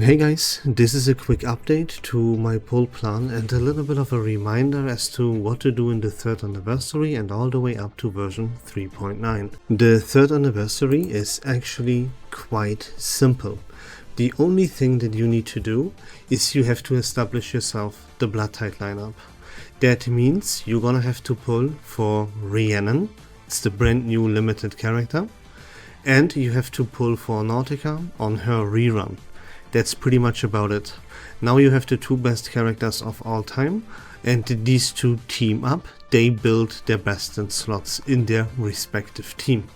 Hey guys, this is a quick update to my pull plan and a little bit of a reminder as to what to do in the 3rd anniversary and all the way up to version 3.9. The 3rd anniversary is actually quite simple. The only thing that you need to do is you have to establish yourself the blood type lineup. That means you're gonna have to pull for Rhiannon, it's the brand new limited character, and you have to pull for Nautica on her rerun. That's pretty much about it. Now you have the two best characters of all time, and these two team up. They build their best in slots in their respective team.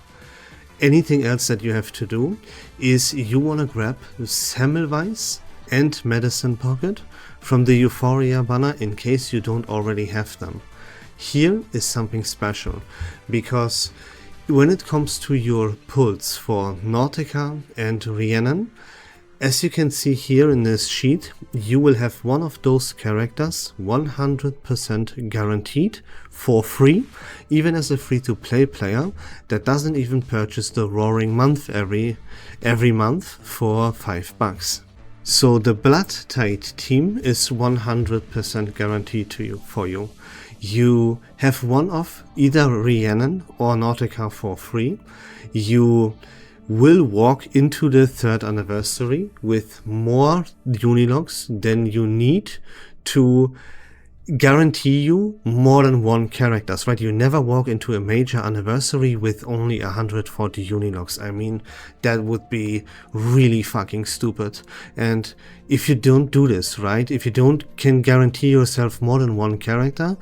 Anything else that you have to do is you want to grab Semmelweis and Medicine Pocket from the Euphoria banner in case you don't already have them. Here is something special, because when it comes to your pulls for Nautica and Rhiannon, as you can see here in this sheet, you will have one of those characters 100% guaranteed for free, even as a free-to-play player that doesn't even purchase the Roaring Month every month for $5. So the Blood Tide team is 100% guaranteed for you. You have one of either Rhiannon or Nautica for free. You will walk into the 3rd anniversary with more Unilogs than you need to guarantee you more than one characters, right? You never walk into a major anniversary with only 140 Unilogs. I mean, that would be really fucking stupid. And if you don't do this, right? If you can guarantee yourself more than one character,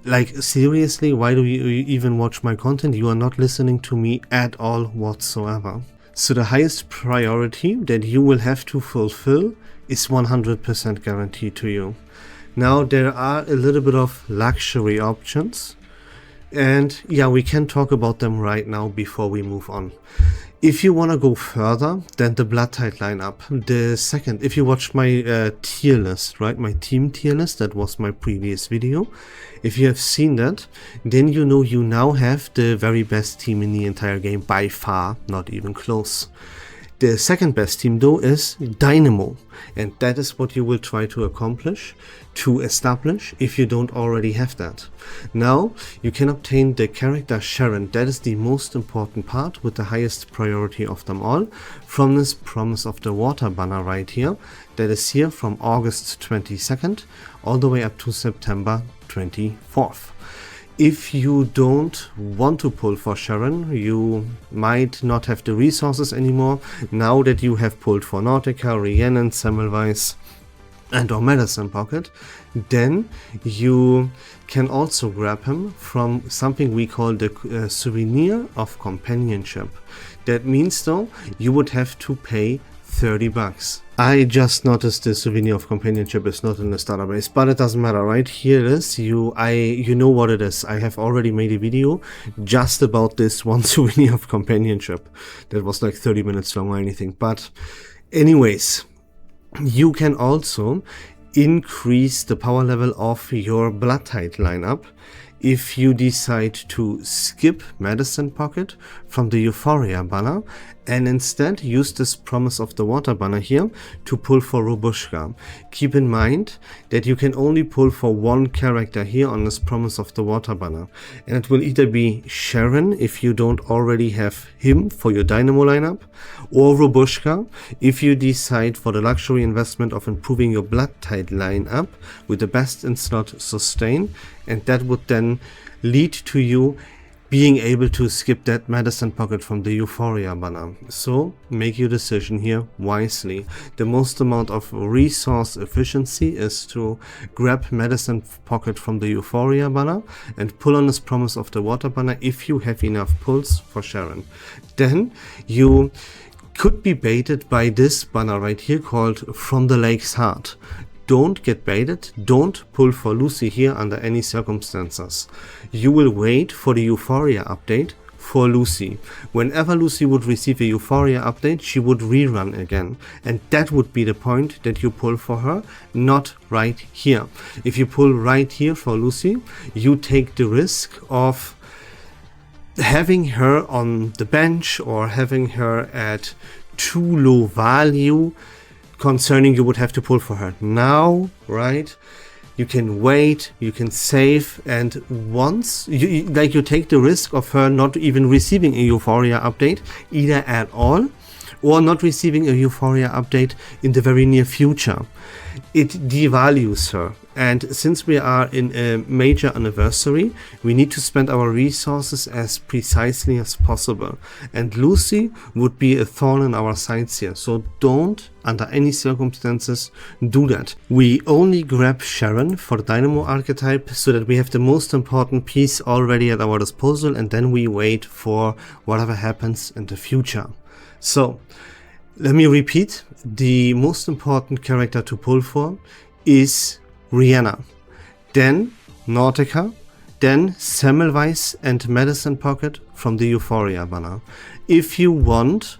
like seriously, why do you even watch my content? You are not listening to me at all whatsoever. So the highest priority that you will have to fulfill is 100% guaranteed to you. Now there are a little bit of luxury options, and yeah, we can talk about them right now before we move on. If you want to go further than the blood type lineup, if you watched my tier list, right, my team tier list, that was my previous video. If you have seen that, then you know you now have the very best team in the entire game by far, not even close. The second best team though is Dynamo, and that is what you will try to establish if you don't already have that. Now you can obtain the character Sharon, that is the most important part with the highest priority of them all, from this Promise of the Water banner right here, that is here from August 22nd all the way up to September 24th. If you don't want to pull for Sharon, you might not have the resources anymore. Now that you have pulled for Nautica, Rhiannon, Semmelweis and or Medicine Pocket, then you can also grab him from something we call the Souvenir of Companionship. That means though, you would have to pay $30. I just noticed the Souvenir of Companionship is not in the starter base, but it doesn't matter, right? Here it is. You know what it is. I have already made a video just about this one Souvenir of Companionship. That was like 30 minutes long or anything. But anyways, you can also increase the power level of your blood type lineup if you decide to skip Medicine Pocket from the Euphoria banner and instead use this Promise of the Water banner here to pull for Robushka. Keep in mind that you can only pull for one character here on this Promise of the Water banner, and it will either be Sharon if you don't already have him for your Dynamo lineup, or Robushka if you decide for the luxury investment of improving your blood type lineup with the best in slot sustain, and that would then lead to you being able to skip that Medicine Pocket from the Euphoria banner. So make your decision here wisely. The most amount of resource efficiency is to grab Medicine Pocket from the Euphoria banner and pull on this Promise of the Water banner if you have enough pulls for Sharon. Then you could be baited by this banner right here called From the Lake's Heart. Don't get baited, don't pull for Lucy here under any circumstances. You will wait for the Euphoria update for Lucy. Whenever Lucy would receive a Euphoria update, she would rerun again. And that would be the point that you pull for her, not right here. If you pull right here for Lucy, you take the risk of having her on the bench or having her at too low value concerning you would have to pull for her. Now, right, you can wait, you can save, and once you take the risk of her not even receiving a Euphoria update either at all or not receiving a Euphoria update in the very near future. It devalues her, and since we are in a major anniversary, we need to spend our resources as precisely as possible, and Lucy would be a thorn in our sides here, so don't under any circumstances do that. We only grab Sharon for the Dynamo archetype so that we have the most important piece already at our disposal, and then we wait for whatever happens in the future. So let me repeat, the most important character to pull for is Rihanna, then Nautica, then Semmelweis and Medicine Pocket from the Euphoria banner. If you want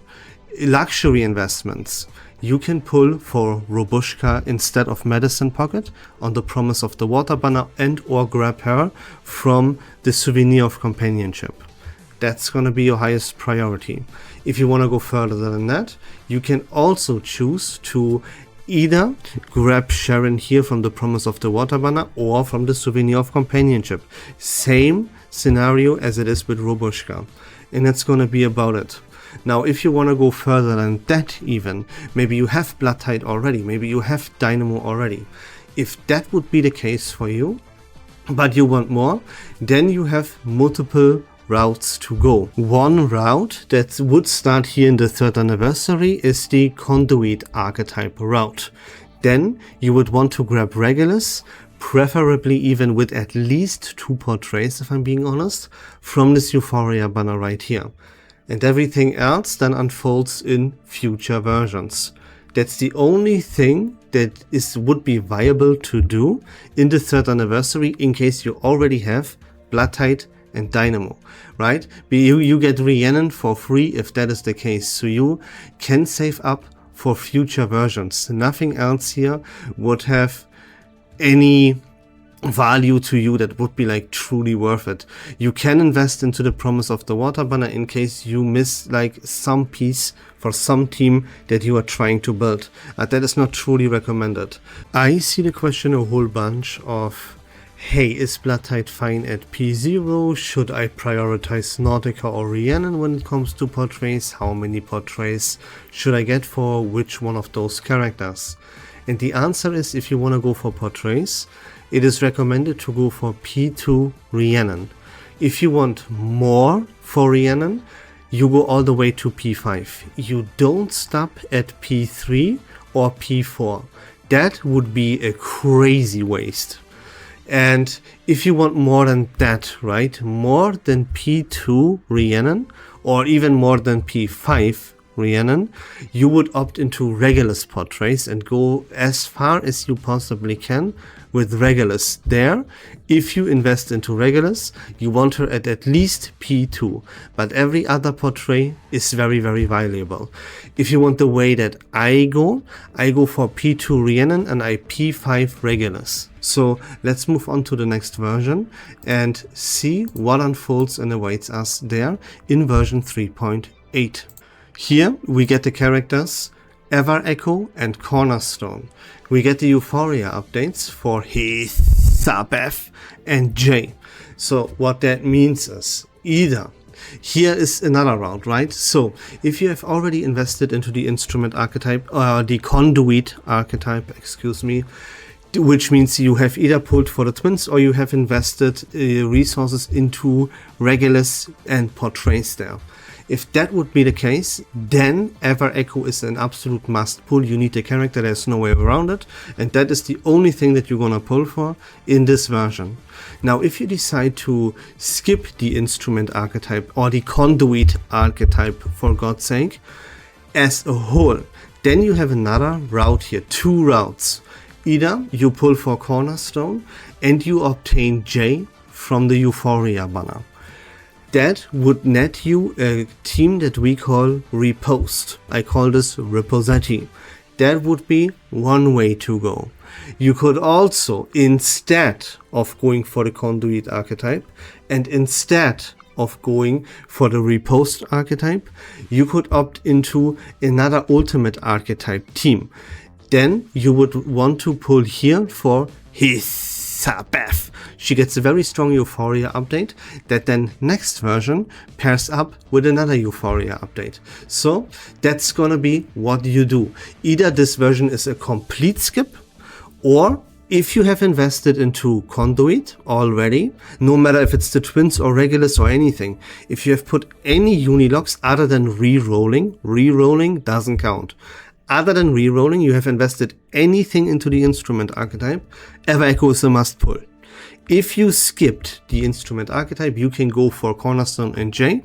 luxury investments, you can pull for Robushka instead of Medicine Pocket on the Promise of the Water banner, and or grab her from the Souvenir of Companionship. That's going to be your highest priority. If you want to go further than that, you can also choose to either grab Sharon here from the Promise of the Water banner or from the Souvenir of Companionship. Same scenario as it is with Robushka. And that's going to be about it. Now, if you want to go further than that even, maybe you have Blood Tide already, maybe you have Dynamo already. If that would be the case for you, but you want more, then you have multiple routes to go. One route that would start here in the 3rd anniversary is the Conduit archetype route. Then you would want to grab Regulus, preferably even with at least 2 portraits, if I'm being honest, from this Euphoria banner right here. And everything else then unfolds in future versions. That's the only thing that would be viable to do in the 3rd anniversary in case you already have Blood Tide and Dynamo, right? You get Rhiannon for free if that is the case, so you can save up for future versions. Nothing else here would have any value to you that would be like truly worth it. You can invest into the Promise of the Water banner in case you miss like some piece for some team that you are trying to build. That is not truly recommended. I see the question a whole bunch of, hey, is Blood Tide fine at P0? Should I prioritize Nautica or Rhiannon when it comes to portraits? How many portraits should I get for which one of those characters? And the answer is, if you want to go for portraits, it is recommended to go for P2 Rhiannon. If you want more for Rhiannon, you go all the way to P5. You don't stop at P3 or P4. That would be a crazy waste. And if you want more than that, right, more than P2 Rhiannon, or even more than P5 Rhiannon, you would opt into Regulus portraits and go as far as you possibly can with Regulus there. If you invest into Regulus, you want her at least P2, but every other portrait is very, very valuable. If you want the way that I go for P2 Rhiannon and I P5 Regulus. So let's move on to the next version and see what unfolds and awaits us there in version 3.8. Here we get the characters Ever Echo and Cornerstone. We get the Euphoria updates for Hisabeth and Jay. So what that means is either here is another route, right? So if you have already invested into the instrument archetype, or the conduit archetype, excuse me, which means you have either pulled for the twins or you have invested resources into Regulus and portraits there. If that would be the case, then Ever Echo is an absolute must pull. You need a character, there's no way around it, and that is the only thing that you're gonna pull for in this version. Now, if you decide to skip the instrument archetype or the conduit archetype, for God's sake, as a whole, then you have another route here, 2 routes. Either you pull for Cornerstone and you obtain J from the Euphoria banner. That would net you a team that we call Repost. I call this Reposetti. That would be one way to go. You could also, instead of going for the Conduit archetype and instead of going for the Repost archetype, you could opt into another Ultimate archetype team. then you would want to pull here for Hisabeth. She gets a very strong Euphoria update that then next version pairs up with another Euphoria update. So that's gonna be what you do. Either this version is a complete skip, or if you have invested into Conduit already, no matter if it's the Twins or Regulus or anything, if you have put any Unilocks other than re-rolling doesn't count. Other than re-rolling, you have invested anything into the instrument archetype, Ever Echo is a must pull. If you skipped the instrument archetype, you can go for Cornerstone and J,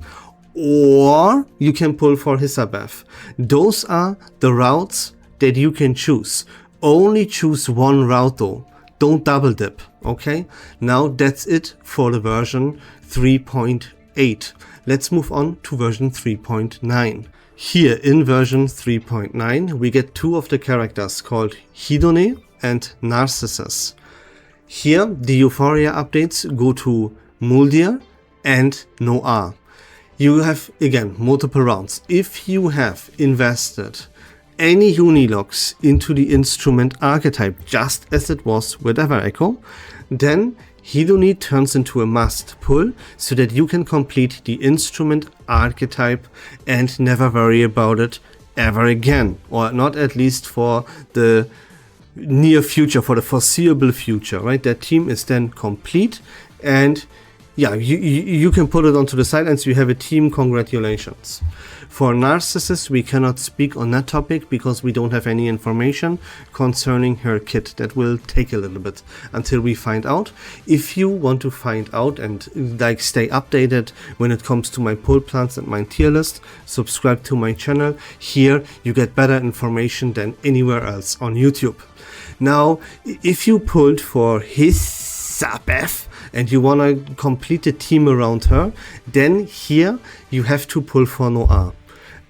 or you can pull for Hisabeth. Those are the routes that you can choose. Only choose one route though, don't double dip, okay? Now that's it for the version 3.8. Let's move on to version 3.9. Here in version 3.9 we get two of the characters called Hedone and Narcissus. Here the Euphoria updates go to Muldir and Noir. You have again multiple rounds. If you have invested any Unilocks into the instrument archetype just as it was with Ever Echo, then Hedone turns into a must pull so that you can complete the instrument archetype and never worry about it ever again, or not at least for the near future, for the foreseeable future, right? That team is then complete, and yeah, you can put it onto the sidelines. You have a team, congratulations. For Narcissus, we cannot speak on that topic because we don't have any information concerning her kit. That will take a little bit until we find out. If you want to find out and like stay updated when it comes to my pull plans and my tier list, subscribe to my channel. Here you get better information than anywhere else on YouTube. Now, if you pulled for Hisabeth and you want to complete a team around her, then here you have to pull for Noir.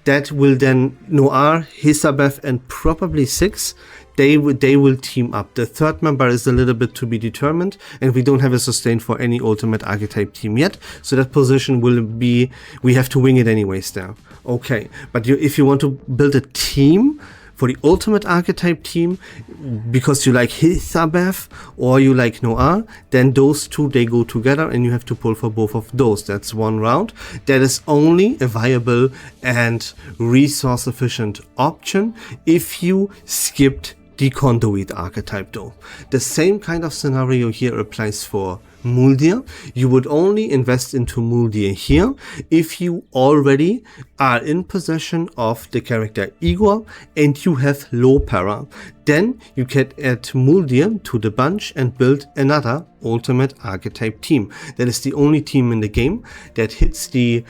That will then Noir, Hisabeth, and probably 6. They will team up. The third member is a little bit to be determined, and we don't have a sustain for any ultimate archetype team yet. So that position will be, we have to wing it anyways there. Okay, but if you want to build a team for the ultimate archetype team, because you like Hisabeth or you like Noir, then those two, they go together and you have to pull for both of those. That's one route. That is only a viable and resource efficient option if you skipped the Conduit archetype though. The same kind of scenario here applies for Muldir. You would only invest into Muldir here if you already are in possession of the character Igor and you have low para. Then you can add Muldir to the bunch and build another ultimate archetype team. That is the only team in the game that hits the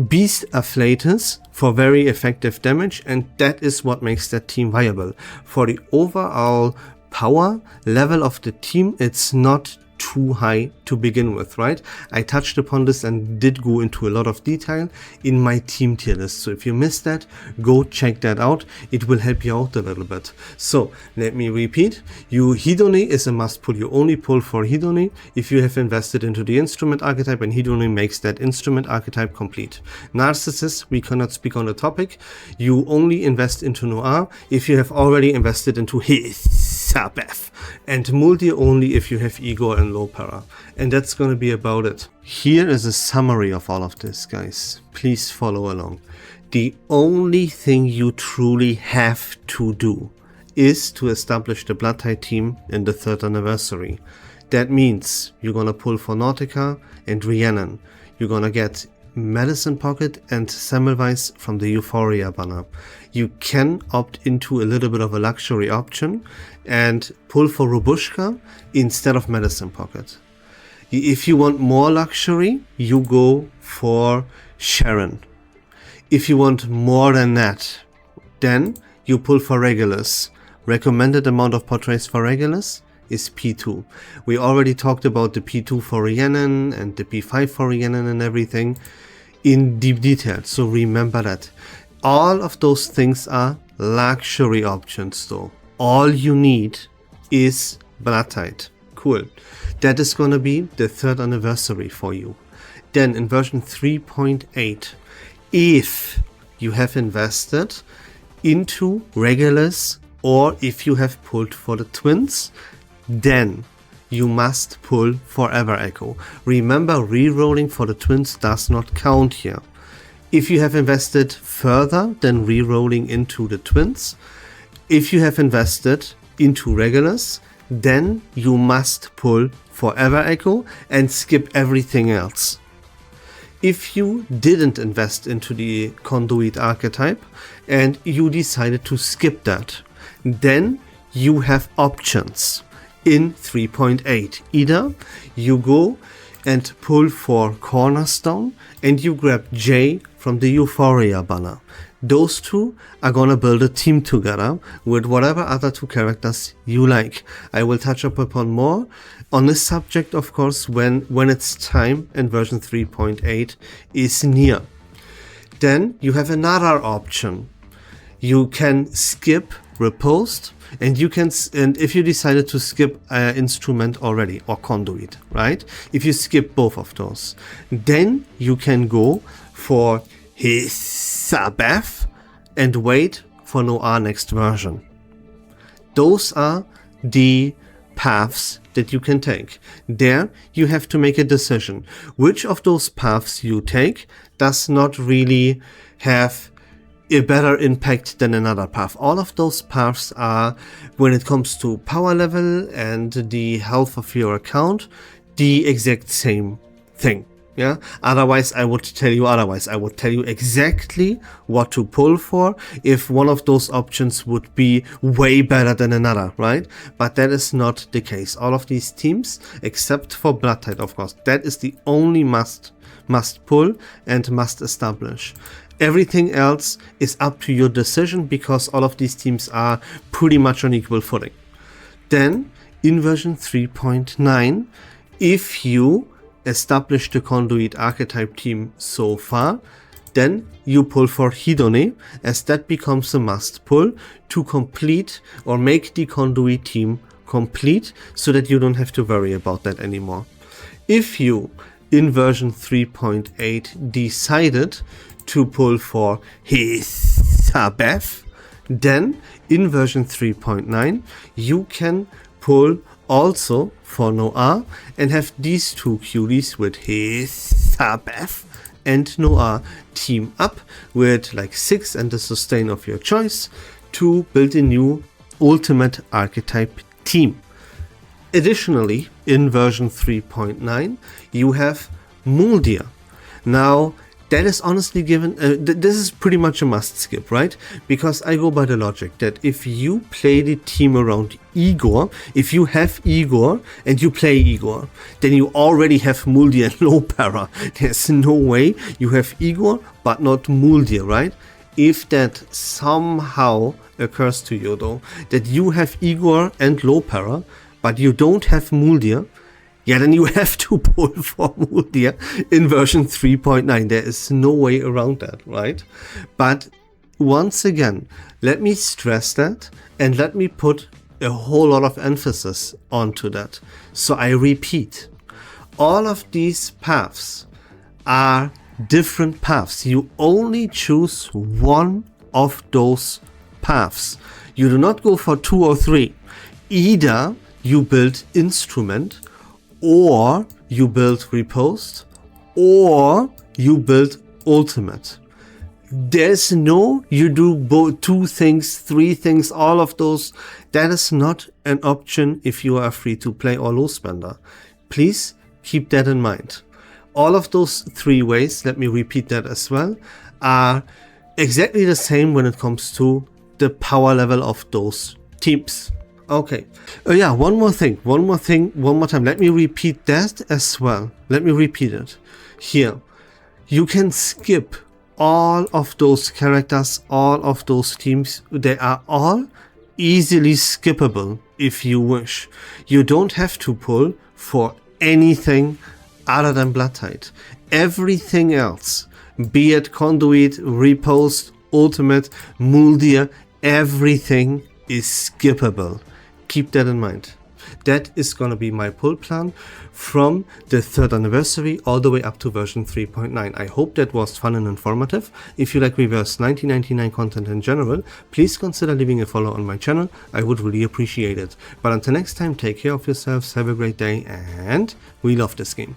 Beast Afflatus for very effective damage, and that is what makes that team viable. For the overall power level of the team, it's not too high to begin with, right? I touched upon this and did go into a lot of detail in my team tier list. So if you missed that, go check that out. It will help you out a little bit. So let me repeat. Hedone is a must pull. You only pull for Hedone if you have invested into the instrument archetype, and Hedone makes that instrument archetype complete. Narcissus, we cannot speak on the topic. You only invest into Noir if you have already invested into Hisabeth, and Muldir only if you have Igor and low para. And that's gonna be about it. Here is a summary of all of this, guys. Please follow along. The only thing you truly have to do is to establish the Blood Tide team in the 3rd anniversary. That means you're gonna pull for Nautica and Rhiannon. You're gonna get Medicine Pocket and Semmelweis from the Euphoria banner. You can opt into a little bit of a luxury option and pull for Robushka instead of Medicine Pocket. If you want more luxury, you go for Sharon. If you want more than that, then you pull for Regulus. Recommended amount of portraits for Regulus is P2. We already talked about the P2 for Rhiannon and the P5 for Rhiannon and everything in deep detail, so remember that. All of those things are luxury options though. All you need is Blood Tide. Cool. That is gonna be the 3rd anniversary for you. Then in version 3.8, if you have invested into regulars, or if you have pulled for the twins, then you must pull Forever Echo. Remember, re-rolling for the twins does not count here. If you have invested further than re-rolling into the twins, if you have invested into regulars, then you must pull Forever Echo and skip everything else. If you didn't invest into the conduit archetype and you decided to skip that, then you have options in 3.8. Either you go and pull for Cornerstone and you grab J from the Euphoria banner. Those two are gonna build a team together with whatever other two characters you like. I will touch upon more on this subject, of course, when its time and version 3.8 is near. Then you have another option. You can skip Riposte, and if you decided to skip Instrument already, or Conduit, right? If you skip both of those, then you can go for Hisabeth and wait for Noir next version. Those are the paths that you can take. There you have to make a decision. Which of those paths you take does not really have a better impact than another path. All of those paths are, when it comes to power level and the health of your account, the exact same thing. Yeah. Otherwise, I would tell you otherwise. I would tell you exactly what to pull for if one of those options would be way better than another, right? But that is not the case. All of these teams, except for Blood Tide, of course, that is the only must pull and must establish. Everything else is up to your decision because all of these teams are pretty much on equal footing. Then, in version 3.9, if you establish the conduit archetype team so far, then you pull for Hedone, as that becomes a must pull to complete or make the conduit team complete so that you don't have to worry about that anymore. If you, in version 3.8, decided to pull for Hisabeth, then in version 3.9 you can pull also for Noir and have these two cuties with Hisabeth and Noir team up with like 6 and the sustain of your choice to build a new ultimate archetype team. Additionally, in version 3.9 you have Muldir. Now that is honestly given, this is pretty much a must skip, right? Because I go by the logic that if you play the team around Igor, if you have Igor and you play Igor, then you already have Muldir and low para. There's no way you have Igor but not Muldir, right? If that somehow occurs to you though, that you have Igor and low para, but you don't have Muldir, yeah, then you have to pull for Muldir in version 3.9. There is no way around that, right? But once again, let me stress that and let me put a whole lot of emphasis onto that. So I repeat, all of these paths are different paths. You only choose one of those paths. You do not go for 2 or 3. Either you build Instrument, or you build Riposte, or you build Ultimate. There's no, you do both 2 things, 3 things, all of those. That is not an option if you are free to play or low spender. Please keep that in mind. All of those 3 ways, let me repeat that as well, are exactly the same when it comes to the power level of those teams. Okay. Yeah, one more time. Let me repeat that as well. Let me repeat it. Here, you can skip all of those characters, all of those teams. They are all easily skippable if you wish. You don't have to pull for anything other than Blood Tide. Everything else, be it Conduit, Riposte, Ultimate, Muldir, everything is skippable. Keep that in mind. That is gonna be my pull plan from the 3rd anniversary all the way up to version 3.9. I hope that was fun and informative. If you like Reverse 1999 content in general, please consider leaving a follow on my channel. I would really appreciate it. But until next time, take care of yourselves, have a great day, and we love this game.